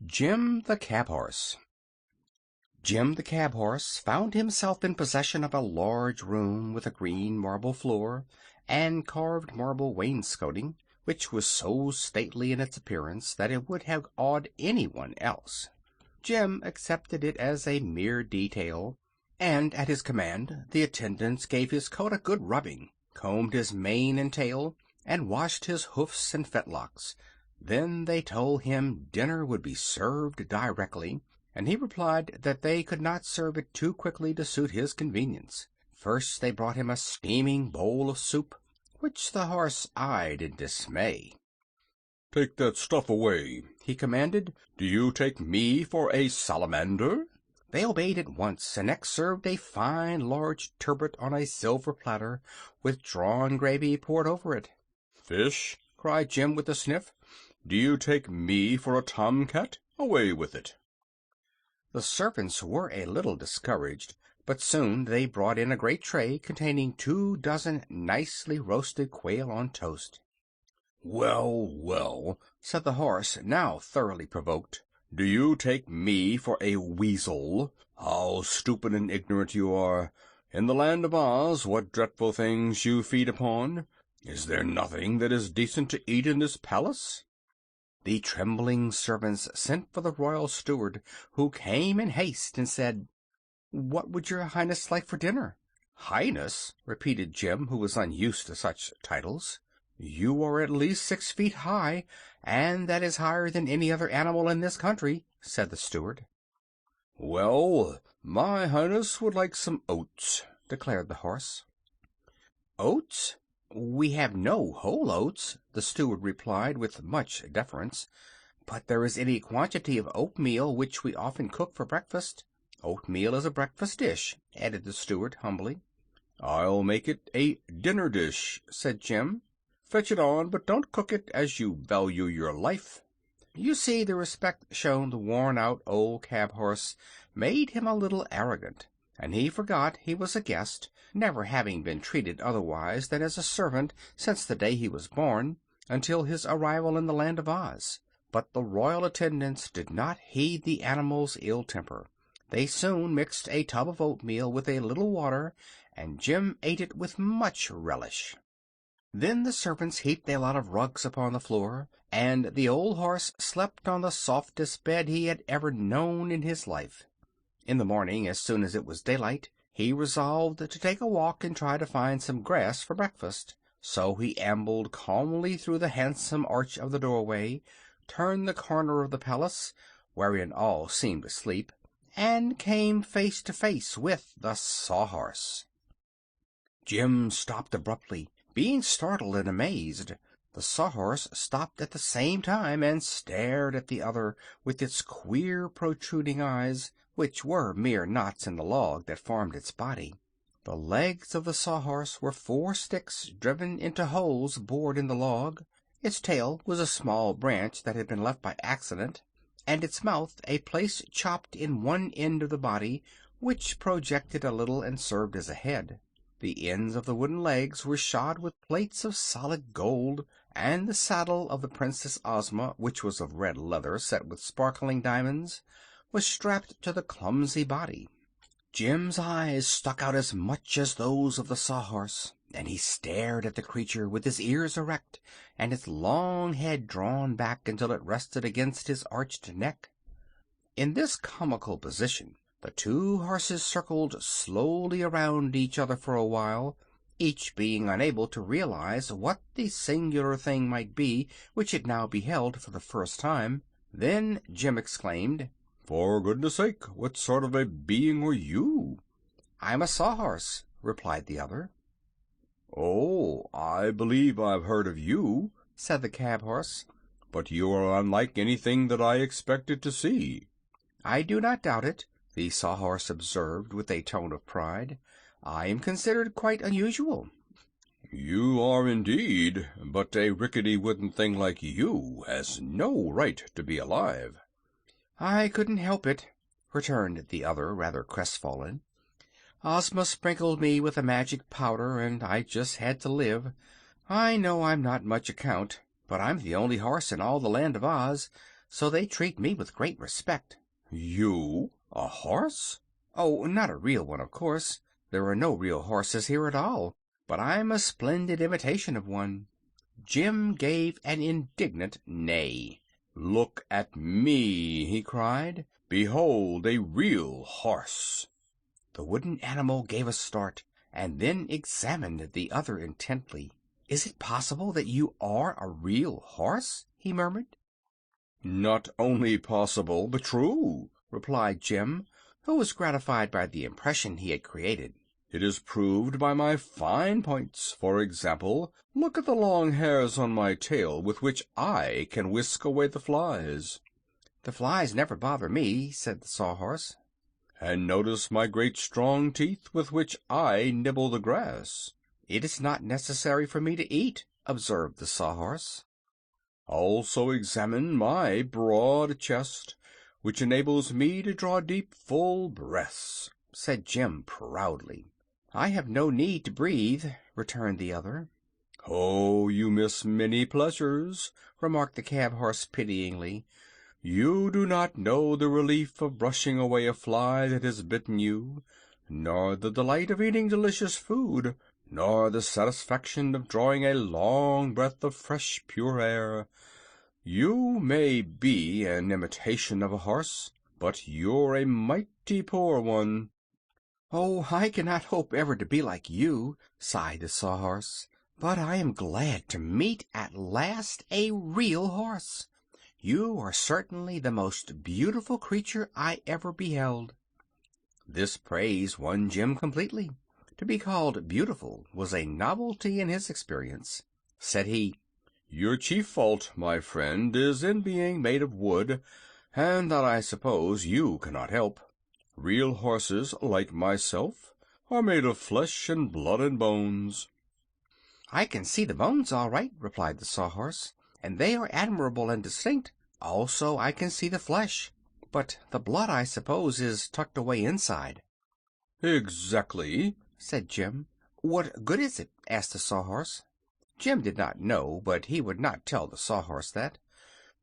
Jim the Cab-Horse. Jim the Cab-Horse found himself in possession of a large room with a green marble floor and carved marble wainscoting, which was so stately in its appearance that it would have awed anyone else. Jim accepted it as a mere detail, and at his command the attendants gave his coat a good rubbing, combed his mane and tail, and washed his hoofs and fetlocks. Then they told him dinner would be served directly, and he replied that they could not serve it too quickly to suit his convenience. First they brought him a steaming bowl of soup, which the horse eyed in dismay. "Take that stuff away," he commanded. "Do you take me for a salamander?" They obeyed at once, and next served a fine large turbot on a silver platter, with drawn gravy poured over it. "Fish?" cried Jim with a sniff. "Do you take me for a tomcat? Away with it." The servants were a little discouraged, but soon they brought in a great tray containing 24 nicely roasted quail on toast. "Well, well," said the horse, now thoroughly provoked. "Do you take me for a weasel? How stupid and ignorant you are! In the land of Oz, what dreadful things you feed upon! Is there nothing that is decent to eat in this palace?" The trembling servants sent for the royal steward, who came in haste and said, "What would your highness like for dinner?" "Highness?" repeated Jim, who was unused to such titles. "You are at least 6 feet high, and that is higher than any other animal in this country," said the steward. "Well, my highness would like some oats," declared the horse. "Oats? We have no whole oats," the steward replied with much deference, "but there is any quantity of oatmeal which we often cook for breakfast." "Oatmeal is a breakfast dish," added the steward humbly. "I'll make it a dinner dish," said Jim. "Fetch it on, but don't cook it, as you value your life." You see, the respect shown the worn-out old cab-horse made him a little arrogant, and he forgot he was a guest, never having been treated otherwise than as a servant since the day he was born, until his arrival in the land of Oz. But the royal attendants did not heed the animal's ill temper. They soon mixed a tub of oatmeal with a little water, and Jim ate it with much relish. Then the servants heaped a lot of rugs upon the floor, and the old horse slept on the softest bed he had ever known in his life. In the morning, as soon as it was daylight, he resolved to take a walk and try to find some grass for breakfast. So he ambled calmly through the handsome arch of the doorway, turned the corner of the palace, wherein all seemed asleep, and came face to face with the Sawhorse. Jim stopped abruptly, being startled and amazed. The Sawhorse stopped at the same time and stared at the other with its queer protruding eyes, which were mere knots in the log that formed its body. The legs of the Sawhorse were 4 sticks driven into holes bored in the log. Its tail was a small branch that had been left by accident, and its mouth a place chopped in one end of the body, which projected a little and served as a head. The ends of the wooden legs were shod with plates of solid gold, and the saddle of the Princess Ozma, which was of red leather set with sparkling diamonds, was strapped to the clumsy body. Jim's eyes stuck out as much as those of the Sawhorse, and he stared at the creature with his ears erect and its long head drawn back until it rested against his arched neck. In this comical position the 2 horses circled slowly around each other for a while, each being unable to realize what the singular thing might be which it now beheld for the first time. Then Jim exclaimed, "For goodness sake, what sort of a being are you?" "I'm a Sawhorse," replied the other. "Oh, I believe I've heard of you," said the cab-horse, "but you are unlike anything that I expected to see." "I do not doubt it," the Sawhorse observed with a tone of pride. "I am considered quite unusual." "You are indeed, but a rickety wooden thing like you has no right to be alive." "I couldn't help it," returned the other, rather crestfallen. "Ozma sprinkled me with a magic powder, and I just had to live. I know I'm not much account, but I'm the only horse in all the land of Oz, so they treat me with great respect." "You, a horse?" "Oh, not a real one, of course. There are no real horses here at all, but I'm a splendid imitation of one." Jim gave an indignant neigh. "Look at me!" he cried. "Behold a real horse!" The wooden animal gave a start, and then examined the other intently. "Is it possible that you are a real horse?" he murmured. "Not only possible, but true," replied Jim, who was gratified by the impression he had created. "It is proved by my fine points. For example, look at the long hairs on my tail with which I can whisk away the flies." "The flies never bother me," said the Sawhorse. "And notice my great strong teeth with which I nibble the grass." "It is not necessary for me to eat," observed the Sawhorse. "Also examine my broad chest, which enables me to draw deep, full breaths," said Jim proudly. "I have no need to breathe," returned the other. "Oh, you miss many pleasures," remarked the cab horse pityingly. "You do not know the relief of brushing away a fly that has bitten you, nor the delight of eating delicious food, nor the satisfaction of drawing a long breath of fresh, pure air. You may be an imitation of a horse, but you're a mighty poor one." "Oh, I cannot hope ever to be like you," sighed the Sawhorse. "But I am glad to meet at last a real horse. You are certainly the most beautiful creature I ever beheld." This praise won Jim completely. To be called beautiful was a novelty in his experience. Said he, "Your chief fault, my friend, is in being made of wood, and that I suppose you cannot help. Real horses, like myself, are made of flesh and blood and bones." "I can see the bones all right," replied the Sawhorse, "and they are admirable and distinct. Also I can see the flesh, but the blood, I suppose, is tucked away inside." "Exactly," said Jim. "What good is it?" asked the Sawhorse. Jim did not know, but he would not tell the Sawhorse that.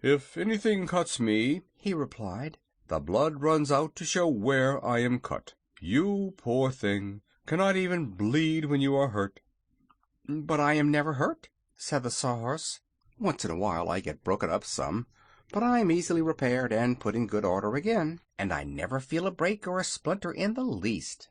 "If anything cuts me," he replied, "the blood runs out to show where I am cut. You, poor thing, cannot even bleed when you are hurt." "But I am never hurt," said the Sawhorse. "Once in a while I get broken up some, but I am easily repaired and put in good order again, and I never feel a break or a splinter in the least."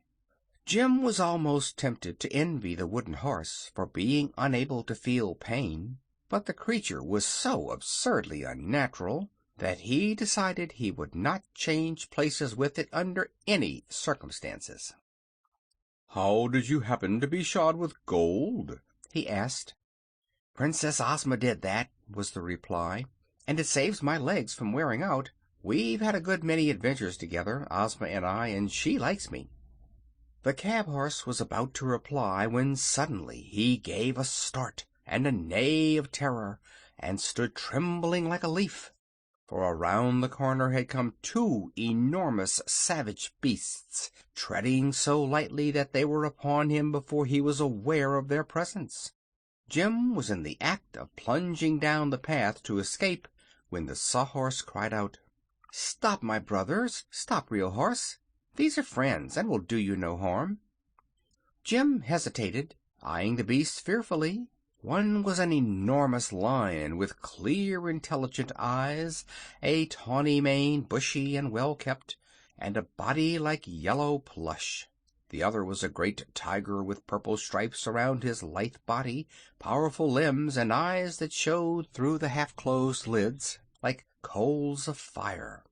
Jim was almost tempted to envy the wooden horse for being unable to feel pain, but the creature was so absurdly unnatural that he decided he would not change places with it under any circumstances. "How did you happen to be shod with gold?" he asked. "Princess Ozma did that," was the reply, "and it saves my legs from wearing out. We've had a good many adventures together, Ozma and I, and she likes me." The cab horse was about to reply when suddenly he gave a start and a neigh of terror, and stood trembling like a leaf. For around the corner had come two enormous savage beasts, treading so lightly that they were upon him before he was aware of their presence. Jim was in the act of plunging down the path to escape when the Sawhorse cried out, "Stop, my brothers! Stop, Real Horse! These are friends, and will do you no harm." Jim hesitated, eyeing the beasts fearfully. One was an enormous lion with clear, intelligent eyes, a tawny mane, bushy and well kept, and a body like yellow plush. The other was a great tiger with purple stripes around his lithe body, powerful limbs, and eyes that showed through the half-closed lids like coals of fire.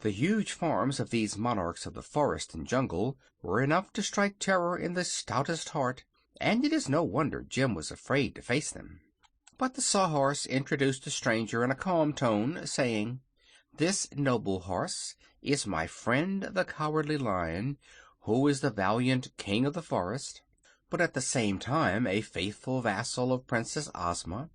The huge forms of these monarchs of the forest and jungle were enough to strike terror in the stoutest heart, and it is no wonder Jim was afraid to face them. But the Sawhorse introduced the stranger in a calm tone, saying, "This noble horse is my friend the Cowardly Lion, who is the valiant king of the forest, but at the same time a faithful vassal of Princess Ozma.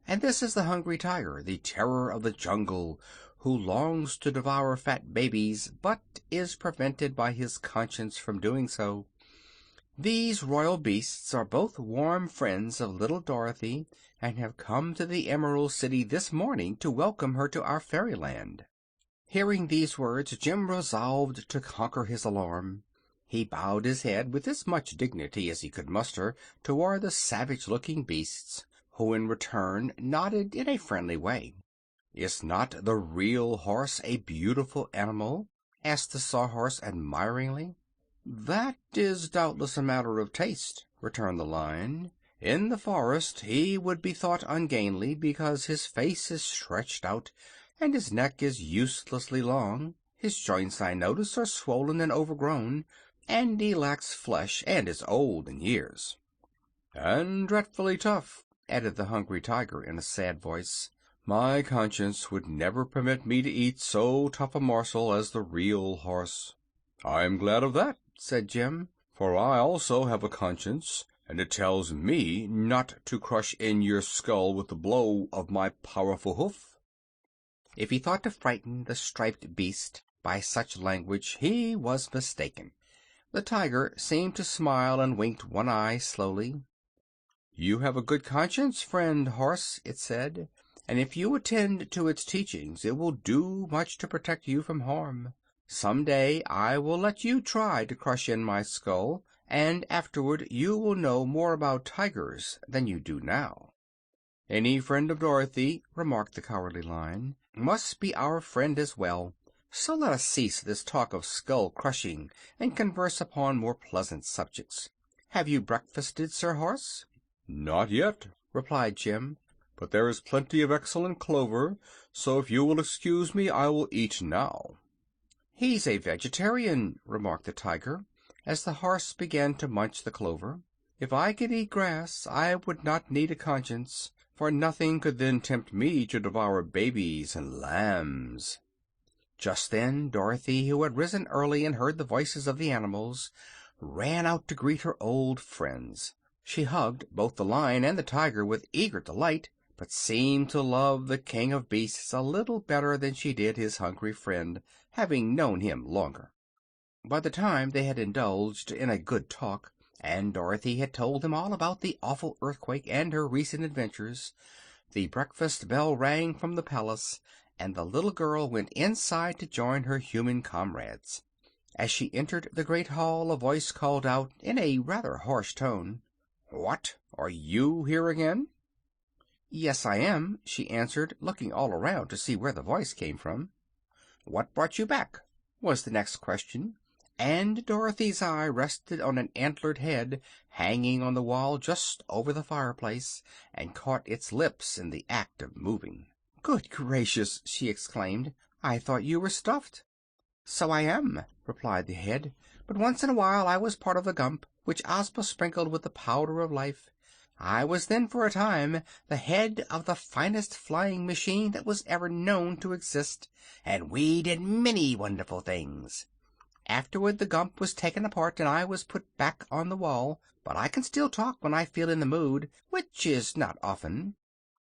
And this is the Hungry Tiger, the terror of the jungle, who longs to devour fat babies, but is prevented by his conscience from doing so. These royal beasts are both warm friends of little Dorothy, and have come to the Emerald City this morning to welcome her to our fairyland." Hearing these words, Jim resolved to conquer his alarm. He bowed his head with as much dignity as he could muster toward the savage-looking beasts, who in return nodded in a friendly way. "Is not the real horse a beautiful animal?" asked the Sawhorse admiringly. "That is doubtless a matter of taste," returned the Lion. "In the forest he would be thought ungainly because his face is stretched out and his neck is uselessly long. His joints, I notice, are swollen and overgrown, and he lacks flesh and is old in years." "And dreadfully tough," added the Hungry Tiger in a sad voice. "My conscience would never permit me to eat so tough a morsel as the real horse." "I'm glad of that," said Jim, "for I also have a conscience, and it tells me not to crush in your skull with the blow of my powerful hoof." If he thought to frighten the striped beast by such language, he was mistaken. The tiger seemed to smile and winked one eye slowly. "You have a good conscience, friend Horse," it said, "and if you attend to its teachings it will do much to protect you from harm. Some day I will let you try to crush in my skull, and afterward you will know more about tigers than you do now." "Any friend of Dorothy," remarked the Cowardly Lion, "must be our friend as well. So let us cease this talk of skull-crushing and converse upon more pleasant subjects. Have you breakfasted, Sir Horse?" "Not yet," replied Jim, "but there is plenty of excellent clover, so if you will excuse me I will eat now." "He's a vegetarian," remarked the Tiger, as the Horse began to munch the clover. "If I could eat grass I would not need a conscience, for nothing could then tempt me to devour babies and lambs." Just then Dorothy, who had risen early and heard the voices of the animals, ran out to greet her old friends. She hugged both the Lion and the Tiger with eager delight, but seemed to love the King of Beasts a little better than she did his hungry friend, having known him longer. By the time they had indulged in a good talk, and Dorothy had told them all about the awful earthquake and her recent adventures, the breakfast bell rang from the palace, and the little girl went inside to join her human comrades. As she entered the great hall a voice called out in a rather harsh tone, "What, are you here again?" "Yes, I am," she answered, looking all around to see where the voice came from. "What brought you back?" was the next question, and Dorothy's eye rested on an antlered head hanging on the wall just over the fireplace, and caught its lips in the act of moving. "Good gracious!" she exclaimed, "I thought you were stuffed." "So I am," replied the head, "but once in a while I was part of the gump, which Ozma sprinkled with the powder of life. I was then for a time the head of the finest flying machine that was ever known to exist, and we did many wonderful things. Afterward the gump was taken apart and I was put back on the wall, but I can still talk when I feel in the mood, which is not often."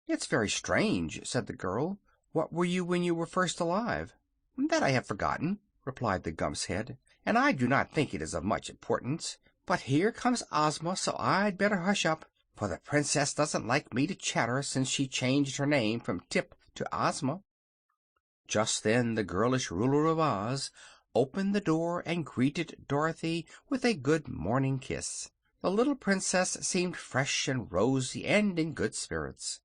"It's very strange," said the girl. "What were you when you were first alive?" "That I have forgotten," replied the gump's head, "and I do not think it is of much importance. But here comes Ozma, so I'd better hush up, for the Princess doesn't like me to chatter since she changed her name from Tip to Ozma." Just then the girlish ruler of Oz opened the door and greeted Dorothy with a good morning kiss. The little Princess seemed fresh and rosy and in good spirits.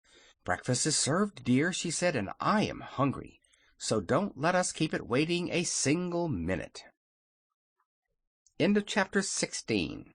"Breakfast is served, dear," she said, "and I am hungry, so don't let us keep it waiting a single minute." Chapter 16